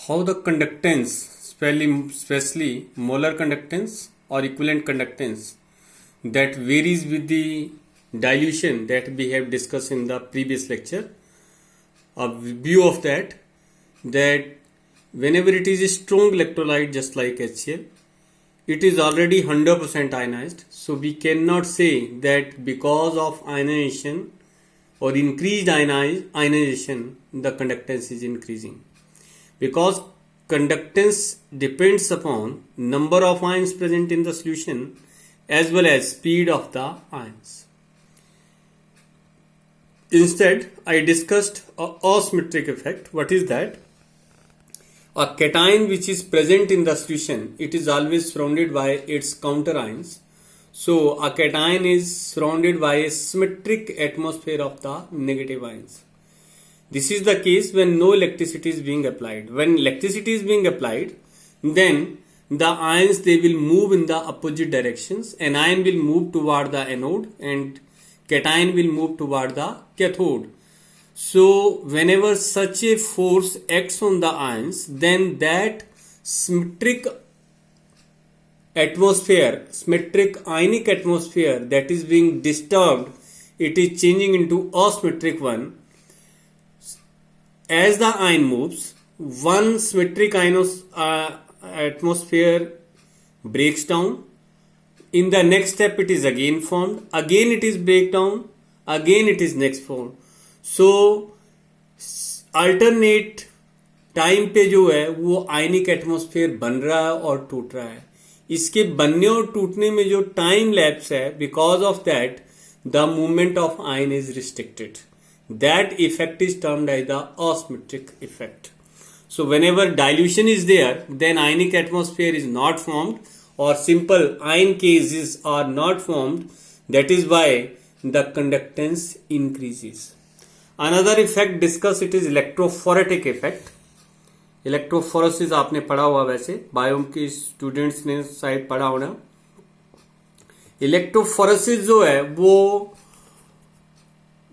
how the conductance, especially molar conductance or equivalent conductance, that varies with the dilution that we have discussed in the previous lecture. A view of that whenever it is a strong electrolyte just like HCl, it is already 100% ionized. So we cannot say that because of ionization or increased ionization, the conductance is increasing. Because conductance depends upon number of ions present in the solution as well as speed of the ions. Instead, I discussed a asymmetric effect. What is that? A cation which is present in the solution, it is always surrounded by its counter ions. So, a cation is surrounded by a symmetric atmosphere of the negative ions. This is the case when no electricity is being applied. When electricity is being applied, then the ions, they will move in the opposite directions. An ion will move toward the anode and cation will move toward the cathode. So whenever such a force acts on the ions, then that symmetric ionic atmosphere that is being disturbed, it is changing into asymmetric one. As the ion moves, one symmetric atmosphere breaks down. In the next step, it is again formed. Again, it is break down. Again, it is next formed. So, alternate time पे जो है वो आयनिक atmosphere बन रहा है और टूट रहा है. इसके बनने और टूटने में जो टाइम लैप्स है, because of that the movement of ion is restricted. That effect is termed as the asymmetric effect. So whenever dilution is there, then ionic atmosphere is not formed or simple ion cases are not formed. That is why the conductance increases. Another effect discussed, it is electrophoretic effect. Electrophoresis आपने पढ़ा हुआ, वैसे bio के students ने शायद पढ़ा होना. Electrophoresis जो है वो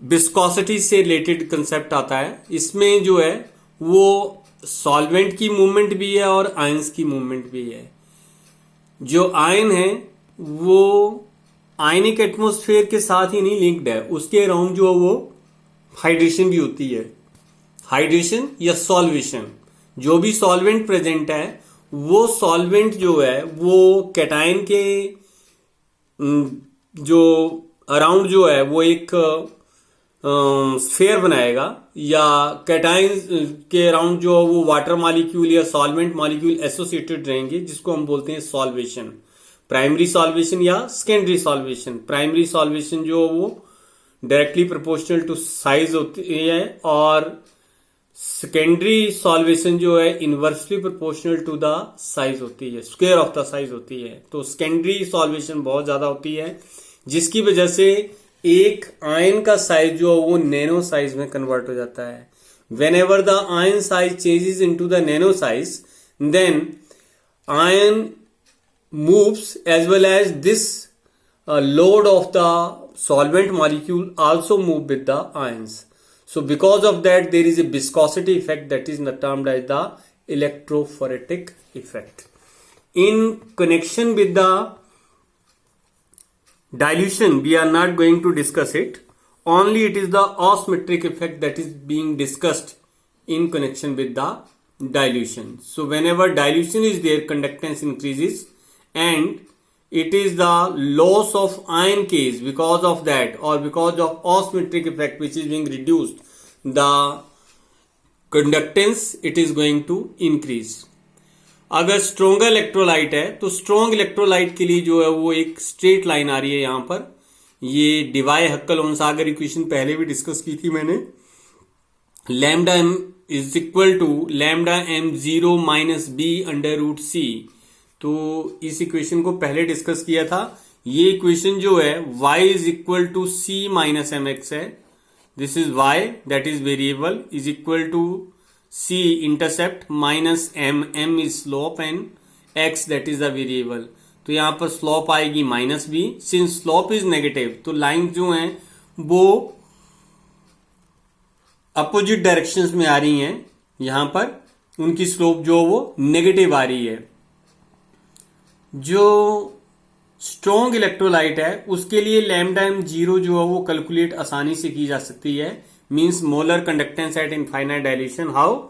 विस्कोसिटी से रिलेटेड कंसेप्ट आता है. इसमें जो है वो सॉल्वेंट की मूवमेंट भी है और आयंस की मूवमेंट भी है. जो आयन है वो आयनिक एटमॉस्फेयर के साथ ही नहीं लिंक्ड है, उसके अराउंड जो वो हाइड्रेशन भी होती है. हाइड्रेशन या सॉल्वेशन, जो भी सॉल्वेंट प्रेजेंट है वो सॉल्वेंट जो है वो कैटायन के जो अराउंड जो है वो एक स्फेयर बनाएगा, या कैटायन के अराउंड जो वो वाटर मॉलिक्यूल या सॉल्वेंट मॉलिक्यूल एसोसिएटेड रहेंगे, जिसको हम बोलते हैं सॉल्वेशन. प्राइमरी सॉल्वेशन या सेकेंडरी सॉल्वेशन. प्राइमरी सॉल्वेशन जो वो डायरेक्टली प्रोपोर्शनल टू साइज होती है और सेकेंडरी सॉल्वेशन जो है inversely proportional to the size होती है, स्क्वायर ऑफ द साइज होती है. तो सेकेंडरी सॉल्वेशन बहुत ज्यादा होती है, जिसकी वजह से एक आयन का साइज जो वो नैनो साइज में कन्वर्ट हो जाता है. Whenever the ion size changes into the nano size, then ion moves as well as this load of the solvent molecule also move with the ions. So because of that there is a viscosity effect that is termed as the electrophoretic effect. In connection with the dilution we are not going to discuss it, only it is the asymmetric effect that is being discussed in connection with the dilution. So whenever dilution is there, conductance increases and it is the loss of ion case. Because of that or because of asymmetric effect which is being reduced, the conductance it is going to increase. अगर stronger electrolyte है तो strong electrolyte के लिए जो है वो एक straight line आ रही है यहां पर. ये डिवाई हक्कल ओनसागर इक्वेशन पहले भी डिस्कस की थी मैंने. Lambda M is equal to lambda M zero minus B under root C. तो इस इक्वेशन को पहले डिस्कस किया था. ये इक्वेशन जो है y is equal to C minus M X है. This is y that is variable is equal to c intercept minus m is slope and x that is the variable. तो यहां पर slope आएगी minus b. Since slope is negative तो line जो है वो opposite directions में आ रही हैं यहां पर. उनकी स्लोप जो वो नेगेटिव आ रही है। जो स्ट्रॉन्ग इलेक्ट्रोलाइट है उसके लिए लैम्डा एम जीरो जो है वो कैलकुलेट आसानी से की जा सकती है, means molar conductance at infinite dilution. How?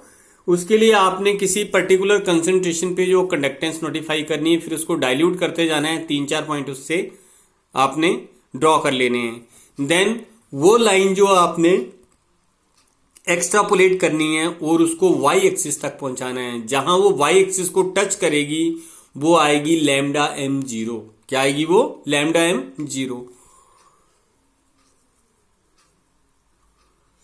उसके लिए आपने किसी पर्टिकुलर कंसंट्रेशन पे जो कंडक्टेंस नोटिफाई करनी है, फिर उसको डाइल्यूट करते जाना है, 3-4 पॉइंट उससे आपने ड्रॉ कर लेने हैं। देन वो लाइन जो आपने एक्स्ट्रापोलेट करनी है और उसको वाई एक्सिस तक पहुंचाना है। जहां वो वाई एक्सिस को टच करेगी वो आएगी लैम्डा एम जीरो। क्या आएगी वो? Lambda M zero.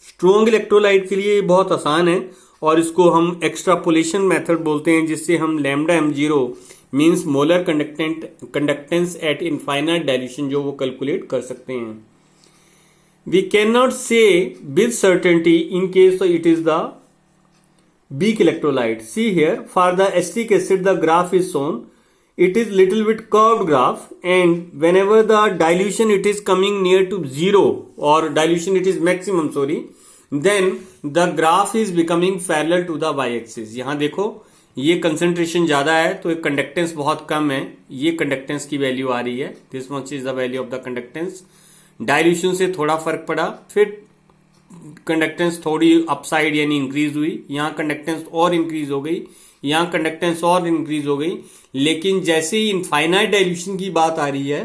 Strong electrolyte के लिए ये बहुत आसान है और इसको हम एक्स्ट्रापोलेशन मेथड बोलते हैं, जिससे हम lambda M zero means molar conductance at infinite dilution जो वो कैलकुलेट कर सकते हैं। We cannot say with certainty in case it is the weak electrolyte. See here, for the acetic acid the graph is shown. It is little bit curved graph, and whenever the dilution it is coming near to zero or dilution it is maximum, then the graph is becoming parallel to the y-axis. यहाँ देखो ये concentration ज्यादा है तो conductance बहुत कम है, ये conductance की वैल्यू आ रही है, this much is the value of the conductance. Dilution से थोड़ा फर्क पड़ा, फिर कंडक्टेंस थोड़ी अपसाइड यानी इंक्रीज हुई, यहां कंडक्टेंस और इंक्रीज हो गई, यहां कंडक्टेंस और इंक्रीज हो गई। लेकिन जैसे ही इनफाइनाइट डायल्यूशन की बात आ रही है,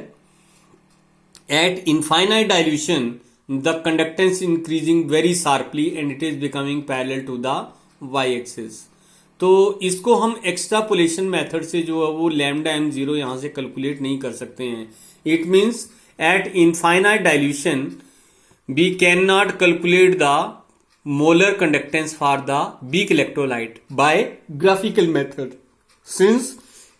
at infinite dilution the conductance increasing very sharply and it is becoming parallel to the Y axis. तो इसको हम एक्स्ट्रापोलेशन मेथड से जो है वो लैम्डा एम जीरो यहां से कैलकुलेट नहीं कर सकते हैं। It means at infinite dilution we cannot calculate the molar conductance for the weak electrolyte by graphical method, since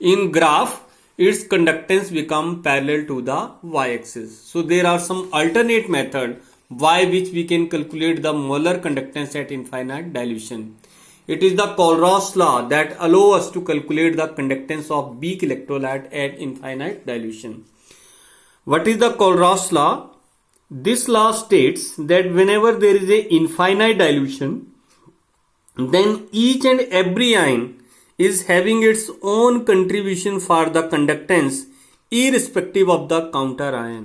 in graph its conductance become parallel to the y-axis. So there are some alternate method by which we can calculate the molar conductance at infinite dilution. It is the Colrau's law that allow us to calculate the conductance of weak electrolyte at infinite dilution. What is the Colrau's law? This law states that whenever there is a infinite dilution, then each and every ion is having its own contribution for the conductance irrespective of the counter ion.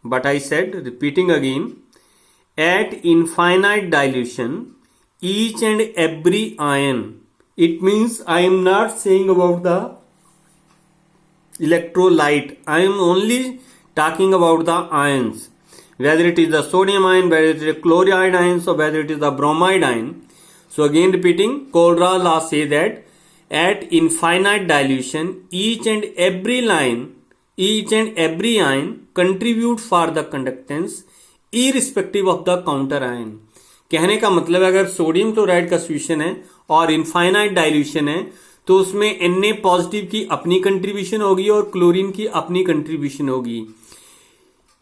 But I said, repeating again, at infinite dilution, each and every ion, it means I am not saying about the electrolyte, I am only talking about the ions, whether it is the sodium ion, whether it is a chloride ion, so whether it is the bromide ion. So again repeating, Colrau's law say that at infinite dilution each and every ion contribute for the conductance irrespective of the counter ion. कहने का मतलब है अगर sodium chloride का solution है और infinite dilution है तो उसमें Na पॉजिटिव की अपनी कंट्रीब्यूशन होगी और क्लोरीन की अपनी कंट्रीब्यूशन होगी।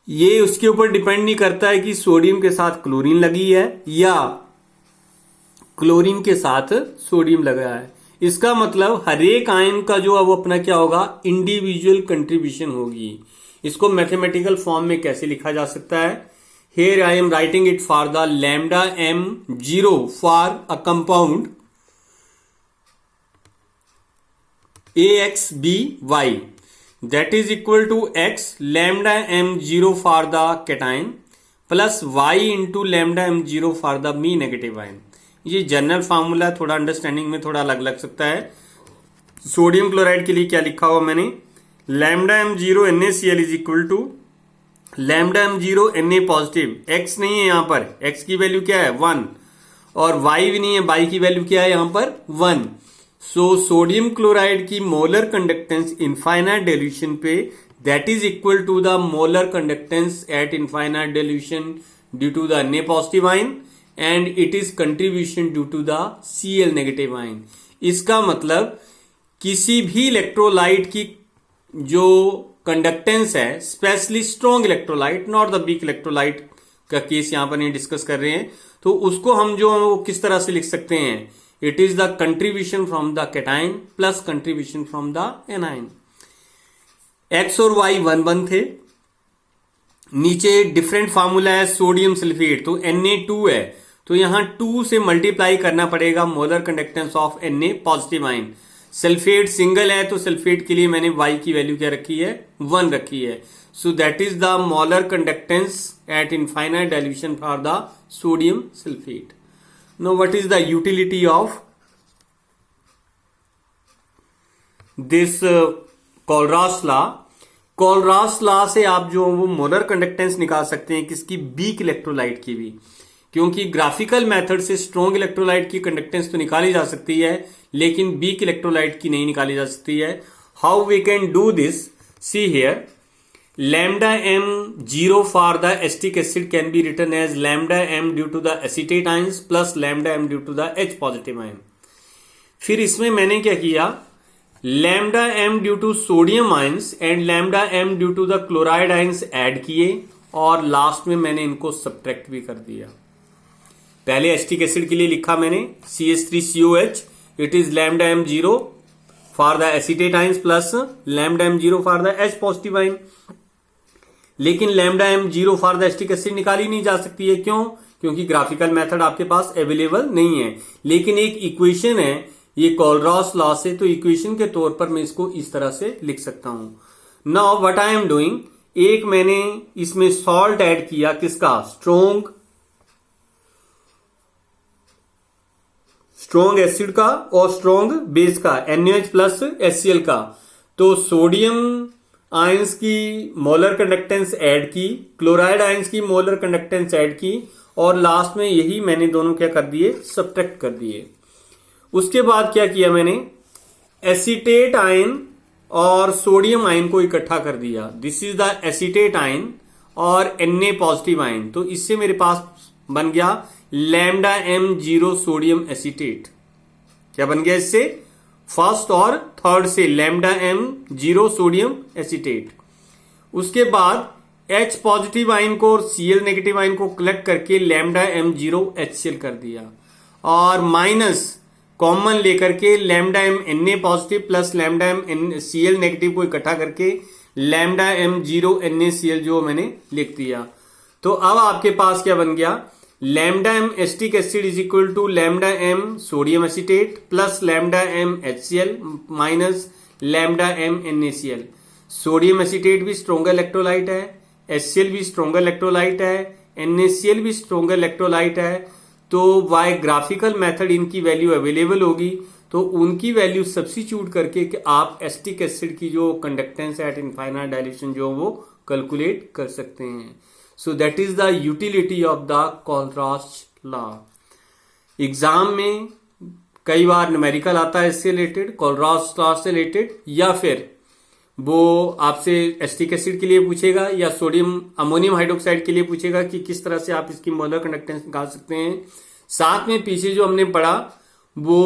ये उसके ऊपर डिपेंड नहीं करता है कि सोडियम के साथ क्लोरीन लगी है या क्लोरीन के साथ सोडियम लगा है। इसका मतलब हर एक आयन का जो है वो अपना क्या होगा, इंडिविजुअल कंट्रीब्यूशन होगी। इसको मैथमेटिकल फॉर्म में कैसे लिखा जा सकता है? Here I am writing it for the lambda m0 for a compound AXBY, that is equal to X lambda m0 for the cation plus Y into lambda m0 for the me negative ion. ये general formula थोड़ा understanding में थोड़ा अलग लग सकता है। Sodium chloride के लिए क्या लिखा हुआ मैंने, lambda m0 NaCl is equal to lambda m0 Na positive, X नहीं है यहां पर, X की वैल्यू क्या है 1 और Y भी नहीं है, Y की वैल्यू क्या है यहां पर 1। सो सोडियम क्लोराइड की मोलर कंडक्टेंस इनफाइनाइट डाइल्यूशन पे that is equal to the molar conductance at infinite dilution due to the Na positive ion and it is contribution due to the Cl negative ion. इसका मतलब किसी भी electrolyte की जो conductance है, specially strong electrolyte, not the weak electrolyte का case यहां पर नहीं डिस्कस कर रहे हैं, तो उसको हम जो वो किस तरह से लिख सकते हैं, it is the contribution from the cation plus contribution from the anion. X और वाई 1-1 थे। नीचे डिफरेंट फार्मूला है सोडियम सल्फेट, तो Na2 है तो यहां 2 से मल्टीप्लाई करना पड़ेगा molar conductance of Na positive ion. Sulphate single है तो सल्फेट के लिए मैंने Y की वैल्यू क्या रखी है, 1 रखी है। So that is the molar conductance at infinite dilution for the sodium sulphate. Now what is the utility of this Kohlrausch law? Kohlrausch law से आप जो वो मोलर कंडक्टेंस निकाल सकते हैं किसकी, वीक इलेक्ट्रोलाइट की भी, क्योंकि ग्राफिकल मेथड से स्ट्रॉन्ग इलेक्ट्रोलाइट की कंडक्टेंस तो निकाली जा सकती है लेकिन वीक इलेक्ट्रोलाइट की नहीं निकाली जा सकती है। How we can do this, see here, lambda m 0 for the acetic acid can be written as lambda m due to the acetate ions plus lambda m due to the H positive ion। फिर इसमें मैंने क्या किया, lambda m due to sodium ions and lambda m due to the chloride ions add किए और last में मैंने इनको सब्ट्रैक्ट भी कर दिया। पहले एसिटिक एसिड के लिए लिखा मैंने CH3COH, it is lambda m 0 for the acetate ions plus lambda m 0 for the H positive ion. लेकिन lambda m 0 for the acetic acid निकाली नहीं जा सकती है, क्यों? क्योंकि ग्राफिकल मेथड आपके पास अवेलेबल नहीं है। लेकिन एक इक्वेशन है ये कोलरास लॉ से, तो इक्वेशन के तौर पर मैं इसको इस तरह से लिख सकता हूं। Now what I am doing, एक मैंने इसमें सॉल्ट ऐड किया, किसका, स्ट्रॉन्ग एसिड का और स्ट्रॉन्ग बेस का, NaOH प्लस HCl का। तो सोडियम आयंस की मोलर कंडक्टेंस ऐड की, क्लोराइड आयंस की मोलर कंडक्टेंस ऐड की और लास्ट में यही मैंने दोनों क्या कर दिए, सब्ट्रैक्ट कर दिए। उसके बाद क्या किया मैंने, एसीटेट आयन और सोडियम आयन को इकट्ठा कर दिया। This is the acetate ion और Na पॉजिटिव आयन, तो इससे मेरे पास बन गया lambda m 0 सोडियम एसीटेट। क्या बन गया इससे, फर्स्ट और थर्ड से lambda m 0 सोडियम एसीटेट। उसके बाद H पॉजिटिव आयन को और Cl नेगेटिव आयन को कलेक्ट करके lambda m 0 HCl कर दिया और माइनस कॉमन लेकर के lambda m Na positive plus lambda m Cl negative को इकट्ठा करके lambda m 0 NaCl जो मैंने लिख दिया। तो अब आपके पास क्या बन गया, lambda m acetic acid is equal to lambda m sodium acetate plus lambda m HCl minus lambda m NaCl। Sodium acetate भी स्ट्रोंगर इलेक्ट्रोलाइट है, HCl भी स्ट्रोंगर इलेक्ट्रोलाइट है, NaCl भी स्ट्रोंगर इलेक्ट्रोलाइट है। तो बाय ग्राफिकल मेथड इनकी value available होगी, तो उनकी वैल्यू सब्स्टिट्यूट करके कि आप एसिटिक एसिड की जो कंडक्टेंस एट इनफाइनाइट डाइल्यूशन जो वो कैलकुलेट कर सकते हैं। So that is the utility of the Kohlrausch law. Exam में कई बार न्यूमेरिकल आता है इससे रिलेटेड, कोलरास लॉ से रिलेटेड, या फिर वो आपसे एसिटिक एसिड के लिए पूछेगा या सोडियम अमोनियम हाइड्रोक्साइड के लिए पूछेगा कि किस तरह से आप इसकी मोलर कंडक्टेंस निकाल सकते हैं। साथ में पीछे जो हमने पढ़ा वो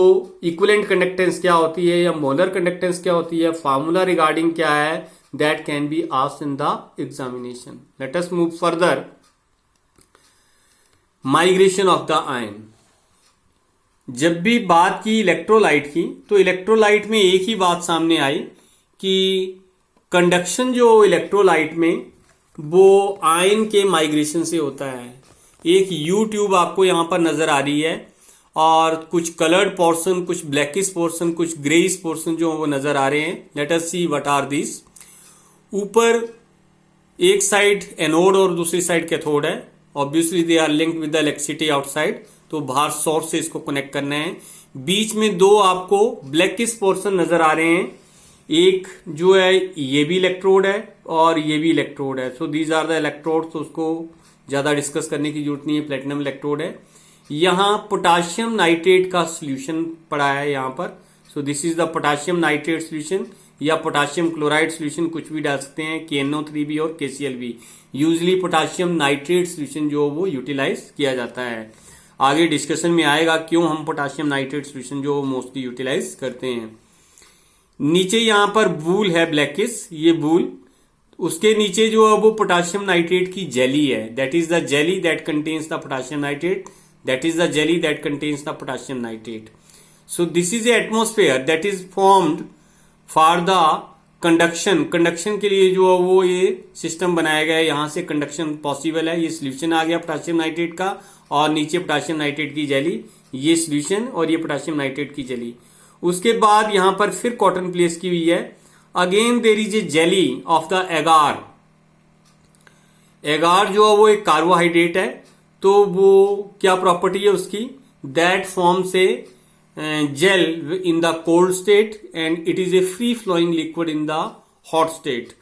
इक्विवेलेंट कंडक्टेंस क्या होती है या मोलर कंडक्टेंस क्या होती है, फार्मूला रिगार्डिंग क्या है, that can be asked in the examination. Let us move further. Migration of the ion. जब भी बात की इलेक्ट्रोलाइट की, तो इलेक्ट्रोलाइट में एक ही बात सामने आई कि कंडक्शन जो इलेक्ट्रोलाइट में वो आयन के माइग्रेशन से होता है। एक यू ट्यूब आपको यहां पर नजर आ रही है और कुछ कलर्ड पोर्शन, कुछ ब्लैकिश पोर्शन, कुछ ग्रेइश पोर्शन जो वो नजर आ रहे हैं। Let us see what are this. ऊपर एक साइड एनोड और दूसरी साइड कैथोड है, obviously they are linked with the electricity outside, तो बाहर सोर्स से इसको कनेक्ट करना है। बीच में दो आपको ब्लैकिश पोर्शन नजर आ रहे हैं, एक जो है ये भी इलेक्ट्रोड है और ये भी इलेक्ट्रोड है। So these are the electrode, तो उसको ज्यादा डिस्कस करने की जरूरत नहीं है, प्लेटिनम इलेक्ट्रोड है। यहां पोटाशियम नाइट्रेट का सोल्यूशन पड़ा है यहां पर। So this is the potassium nitrate solution या पोटाशियम क्लोराइड सोल्यूशन, कुछ भी डाल सकते हैं, KNO3 भी और KCl भी। यूजली पोटाशियम नाइट्रेट सोल्यूशन जो वो यूटिलाइज किया जाता है। आगे डिस्कशन में आएगा क्यों हम पोटाशियम नाइट्रेट सोल्यूशन जो मोस्टली यूटिलाइज करते हैं। नीचे यहां पर बूल है ब्लैकिश, ये बूल, उसके नीचे जो है वो पोटाशियम नाइट्रेट की जेली है। That is the jelly that contains the potassium nitrate, that is the jelly that contains the potassium nitrate. So this is atmosphere that is formed for the conduction. Conduction के लिए जो है वो ये system बनाया गया है, यहां से कंडक्शन पॉसिबल है। ये सोल्यूशन आ गया पोटाशियम नाइट्रेट का और नीचे पोटाशियम नाइट्रेट की जेली, ये सोल्यूशन और ये पोटाशियम नाइट्रेट की जेली। उसके बाद यहां पर फिर कॉटन प्लेस की हुई है। Again there is a jelly of the agar. Agar जो है वो एक कार्बोहाइड्रेट है, तो वो क्या प्रॉपर्टी है उसकी, that forms a gel in the cold state and it is a free flowing liquid in the hot state.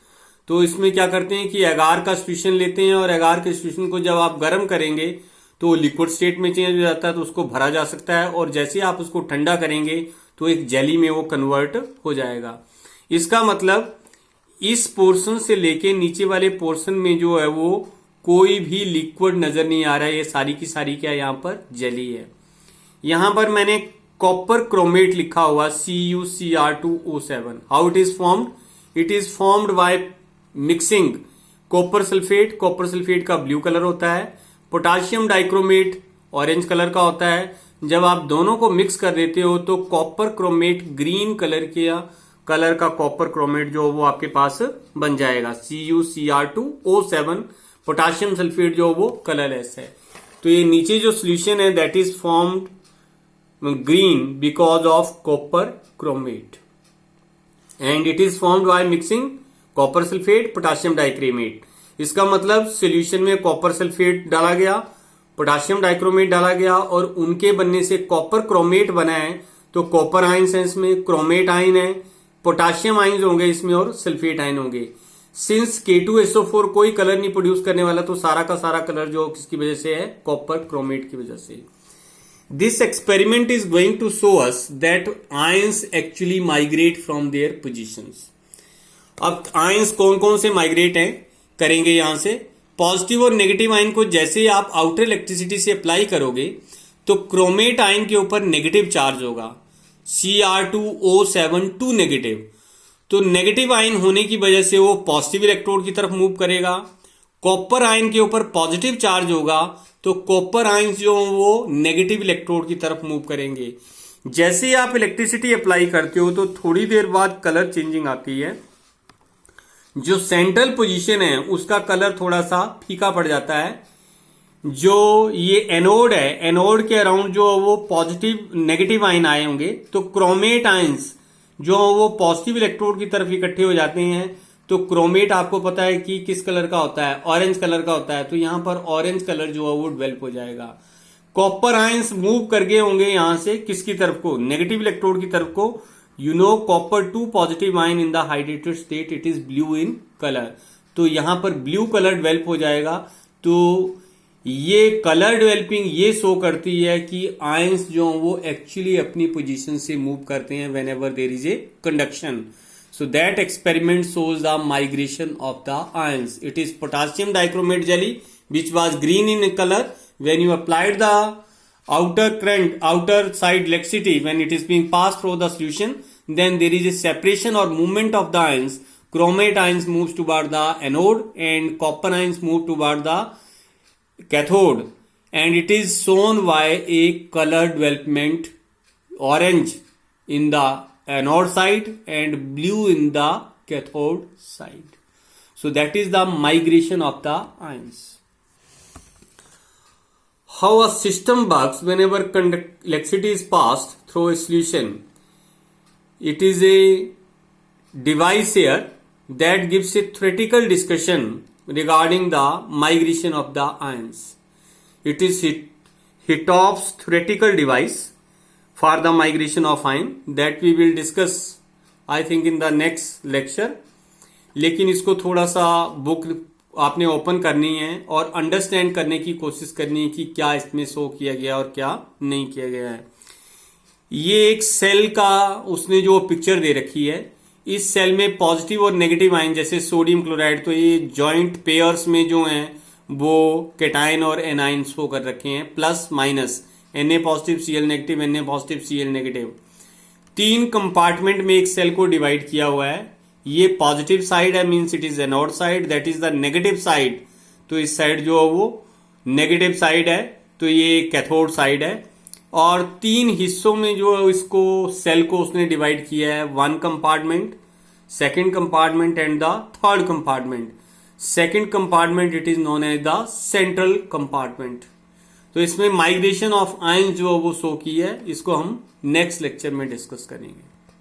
तो इसमें क्या करते हैं कि एगार का सोल्यूशन लेते हैं और एगार के सोल्यूशन को जब आप गर्म करेंगे तो लिक्विड स्टेट में चेंज हो जाता है, तो उसको भरा जा सकता है, और जैसे आप उसको ठंडा करेंगे तो एक जेली में वो कन्वर्ट हो जाएगा। इसका मतलब इस पोर्शन से लेके नीचे वाले पोर्शन में जो है वो कोई भी लिक्विड नजर नहीं आ रहा है, ये सारी की सारी क्या यहाँ पर जेली है। यहां पर मैंने कॉपर क्रोमेट लिखा हुआ CuCr2O7। How it is formed, it is formed by mixing copper sulphate. Copper sulphate का ब्लू कलर होता है, पोटाशियम डाइक्रोमेट ऑरेंज कलर का होता है। जब आप दोनों को मिक्स कर देते हो तो कॉपर क्रोमेट ग्रीन कलर का कॉपर क्रोमेट जो वो आपके पास बन जाएगा, CuCr2O7। पोटाशियम सल्फेट जो वो कलरलेस है। तो ये नीचे जो सोल्यूशन है that is formed green because of copper chromate and it is formed by mixing copper sulphate potassium dichromate. इसका मतलब सोल्यूशन में कॉपर सल्फेट डाला गया, पोटाशियम डाइक्रोमेट डाला गया और उनके बनने से कॉपर क्रोमेट बना है। तो कॉपर आयंस है इसमें, क्रोमेट आयन है, पोटाशियम आयंस होंगे इसमें और सल्फेट आयन होंगे। सिंस K2SO4 कोई कलर नहीं प्रोड्यूस करने वाला, तो सारा का सारा कलर जो किसकी वजह से है, कॉपर क्रोमेट की वजह से। This experiment is going to show us that ions actually migrate from their positions. अब आयंस कौन कौन से माइग्रेट हैं करेंगे यहां से। पॉजिटिव और नेगेटिव आयन को जैसे ही आप आउटर इलेक्ट्रिसिटी से अप्लाई करोगे तो क्रोमेट आयन के ऊपर नेगेटिव चार्ज होगा, Cr2O7 2 नेगेटिव। तो नेगेटिव आयन होने की वजह से वो पॉजिटिव इलेक्ट्रोड की तरफ मूव करेगा। कॉपर आयन के ऊपर पॉजिटिव चार्ज होगा तो कॉपर आयन जो वो नेगेटिव इलेक्ट्रोड की तरफ मूव करेंगे। जैसे ही आप इलेक्ट्रिसिटी अप्लाई करते हो तो थोड़ी देर बाद कलर चेंजिंग आती है। जो सेंट्रल पोजीशन है उसका कलर थोड़ा सा फीका पड़ जाता है। जो ये एनोड है, एनोड के अराउंड जो वो पॉजिटिव नेगेटिव आयन आए होंगे, तो क्रोमेट आयंस जो वो पॉजिटिव इलेक्ट्रोड की तरफ इकट्ठे हो जाते हैं। तो क्रोमेट आपको पता है कि किस कलर का होता है, ऑरेंज कलर का होता है, तो यहां पर ऑरेंज कलर जो है वो डेवलप हो जाएगा। कॉपर आयंस मूव कर गए होंगे यहां से किसकी तरफ को, नेगेटिव इलेक्ट्रोड की तरफ को। You know copper 2 positive ion in the hydrated state it is blue in colour, तो यहां पर ब्लू कलर डेवलप हो जाएगा। तो ये कलर डेवलपिंग ये शो करती है कि आयंस जो वो एक्चुअली अपनी पोजीशन से मूव करते हैं whenever there is a conduction. So that experiment shows the migration of the ions. It is potassium dichromate jelly which was green in colour when you applied the outer side electricity when it is being passed through the solution, then there is a separation or movement of the ions. Chromate ions moves toward the anode and copper ions move toward the cathode, and it is shown by a color development, orange in the anode side and blue in the cathode side. So that is the migration of the ions. How a system works whenever electricity is passed through a solution. It is a device here that gives a theoretical discussion regarding the migration of the ions. It is Hittov's theoretical device for the migration of ion that we will discuss I think in the next lecture. लेकिन इसको थोड़ा सा book आपने open करनी है और understand करने की कोशिश करनी है कि क्या इसमें शो किया गया और क्या नहीं किया गया है। ये एक सेल का उसने जो पिक्चर दे रखी है, इस सेल में पॉजिटिव और नेगेटिव आयन जैसे सोडियम क्लोराइड, तो ये जॉइंट पेयर्स में जो हैं वो कैटायन और एनायन शो कर रखे हैं, plus minus, Na positive Cl negative, Na positive Cl negative. 3 compartment में एक सेल को डिवाइड किया हुआ है। ये पॉजिटिव साइड है, means it is anode side, that is the negative side. तो इस साइड जो है वो नेगेटिव साइड है, तो ये कैथोड साइड है। और 3 हिस्सों में जो इसको सेल को उसने डिवाइड किया है, 1 compartment, 2nd compartment and the 3rd compartment. 2nd compartment it is known as the central compartment. तो इसमें माइग्रेशन ऑफ आयन जो वो शो की है, इसको हम नेक्स्ट लेक्चर में डिस्कस करेंगे।